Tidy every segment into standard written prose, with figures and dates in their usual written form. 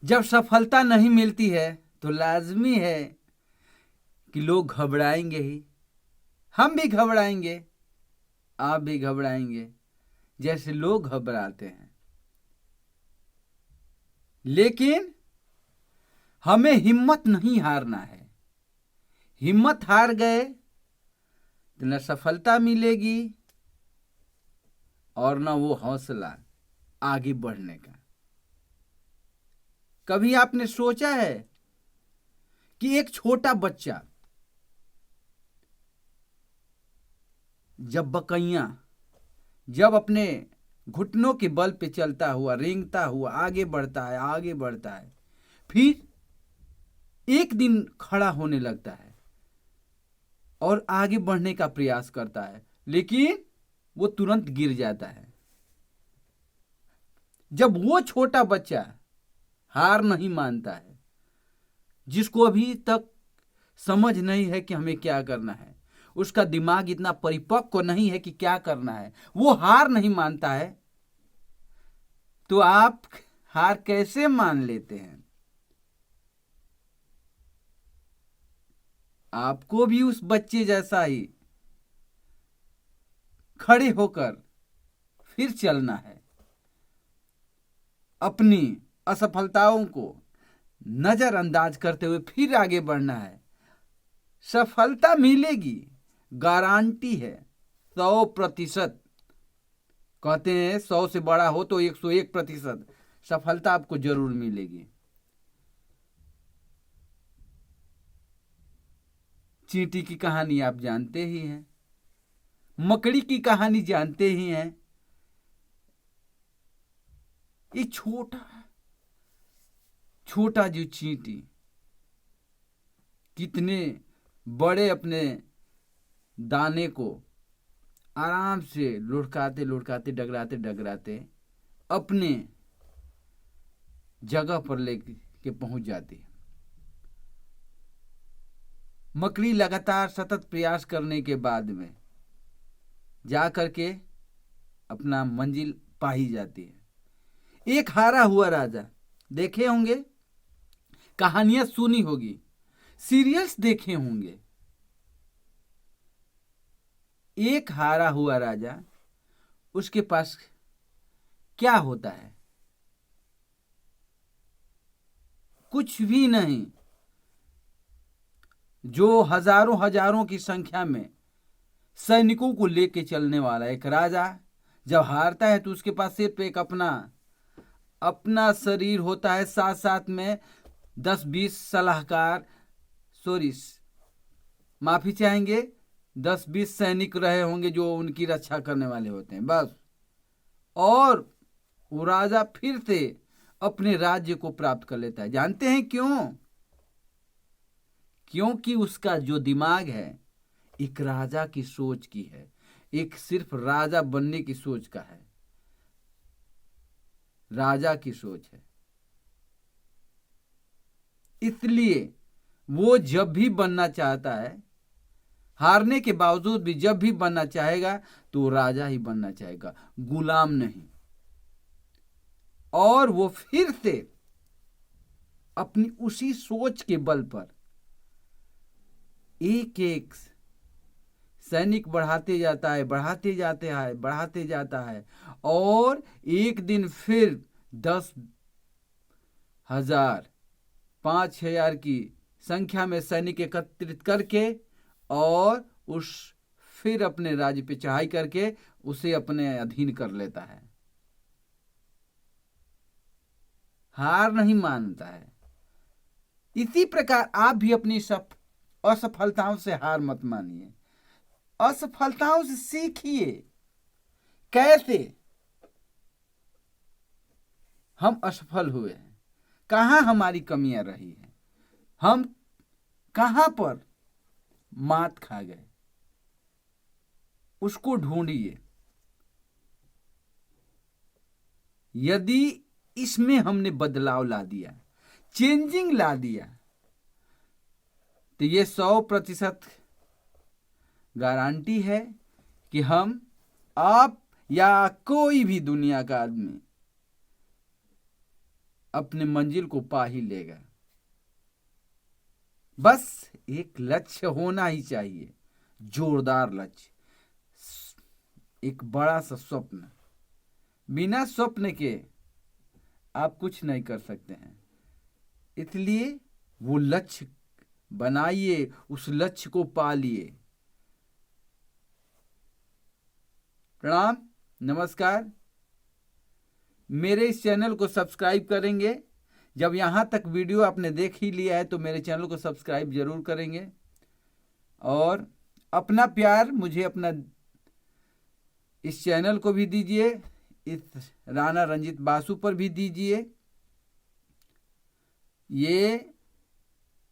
जब सफलता नहीं मिलती है तो लाजमी है कि लोग घबराएंगे ही। हम भी घबराएंगे, आप भी घबराएंगे, जैसे लोग घबराते हैं। लेकिन हमें हिम्मत नहीं हारना है। हिम्मत हार गए तो न सफलता मिलेगी और न वो हौसला आगे बढ़ने का। कभी आपने सोचा है कि एक छोटा बच्चा जब अपने घुटनों के बल पे चलता हुआ, रेंगता हुआ आगे बढ़ता है, आगे बढ़ता है, फिर एक दिन खड़ा होने लगता है और आगे बढ़ने का प्रयास करता है, लेकिन वो तुरंत गिर जाता है। जब वो छोटा बच्चा हार नहीं मानता है, जिसको अभी तक समझ नहीं है कि हमें क्या करना है, उसका दिमाग इतना परिपक्व नहीं है कि क्या करना है, वो हार नहीं मानता है, तो आप हार कैसे मान लेते हैं? आपको भी उस बच्चे जैसा ही खड़े होकर फिर चलना है। अपनी असफलताओं को नजरअंदाज करते हुए फिर आगे बढ़ना है। सफलता मिलेगी, गारंटी है, 100%। कहते हैं 100 से बड़ा हो तो 101% सफलता आपको जरूर मिलेगी। चींटी की कहानी आप जानते ही हैं, मकड़ी की कहानी जानते ही हैं। ये छोटा छोटा जो चींटी कितने बड़े अपने दाने को आराम से लुढ़काते लुढ़काते, डगराते डगराते अपने जगह पर लेके पहुंच जाती है। मकड़ी लगातार सतत प्रयास करने के बाद में जा करके अपना मंजिल पा ही जाती है। एक हारा हुआ राजा, देखे होंगे, कहानियां सुनी होगी, सीरियल्स देखे होंगे। एक हारा हुआ राजा, उसके पास क्या होता है? कुछ भी नहीं। जो हजारों हजारों की संख्या में सैनिकों को लेके चलने वाला एक राजा जब हारता है तो उसके पास सिर्फ एक अपना अपना शरीर होता है, साथ साथ में 10-20 सलाहकार, सॉरी माफी चाहेंगे, 10-20 सैनिक रहे होंगे जो उनकी रक्षा करने वाले होते हैं, बस। और वो राजा फिर से अपने राज्य को प्राप्त कर लेता है। जानते हैं क्यों? क्योंकि उसका जो दिमाग है एक राजा की सोच की है, एक सिर्फ राजा बनने की सोच का है, राजा की सोच है। इसलिए वो जब भी बनना चाहता है, हारने के बावजूद भी जब भी बनना चाहेगा तो राजा ही बनना चाहेगा, गुलाम नहीं। और वो फिर से अपनी उसी सोच के बल पर एक एक सैनिक बढ़ाते जाता है, बढ़ाते जाते हैं, बढ़ाते जाता है, और एक दिन फिर 10,000, 5,000 की संख्या में सैनिक एकत्रित करके और उस फिर अपने राज्य पे चढ़ाई करके उसे अपने अधीन कर लेता है। हार नहीं मानता है। इसी प्रकार आप भी अपनी असफलताओं से हार मत मानिए, असफलताओं से सीखिए। कैसे हम असफल हुए हैं, कहां हमारी कमियां रही हैं, हम कहां पर मात खा गए, उसको ढूंढिए। यदि इसमें हमने बदलाव ला दिया, चेंजिंग ला दिया, तो ये 100% गारंटी है कि हम, आप या कोई भी दुनिया का आदमी अपने मंजिल को पा ही लेगा। बस एक लक्ष्य होना ही चाहिए, जोरदार लक्ष्य, एक बड़ा सा स्वप्न। बिना स्वप्न के आप कुछ नहीं कर सकते हैं। इसलिए वो लक्ष्य बनाइए, उस लक्ष्य को पालिए। प्रणाम, नमस्कार। मेरे इस चैनल को सब्सक्राइब करेंगे। जब यहाँ तक वीडियो आपने देख ही लिया है तो मेरे चैनल को सब्सक्राइब जरूर करेंगे, और अपना प्यार मुझे अपना इस चैनल को भी दीजिए, इस राणा रंजीत बासु पर भी दीजिए। ये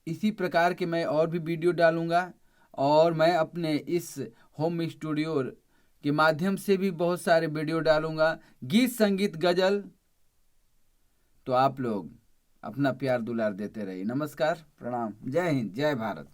इसी प्रकार के मैं और भी वीडियो डालूंगा, और मैं अपने इस होम स्टूडियो के माध्यम से भी बहुत सारे वीडियो डालूंगा, गीत संगीत गजल। तो आप लोग अपना प्यार दुलार देते रहिए। नमस्कार, प्रणाम, जय हिंद, जय भारत।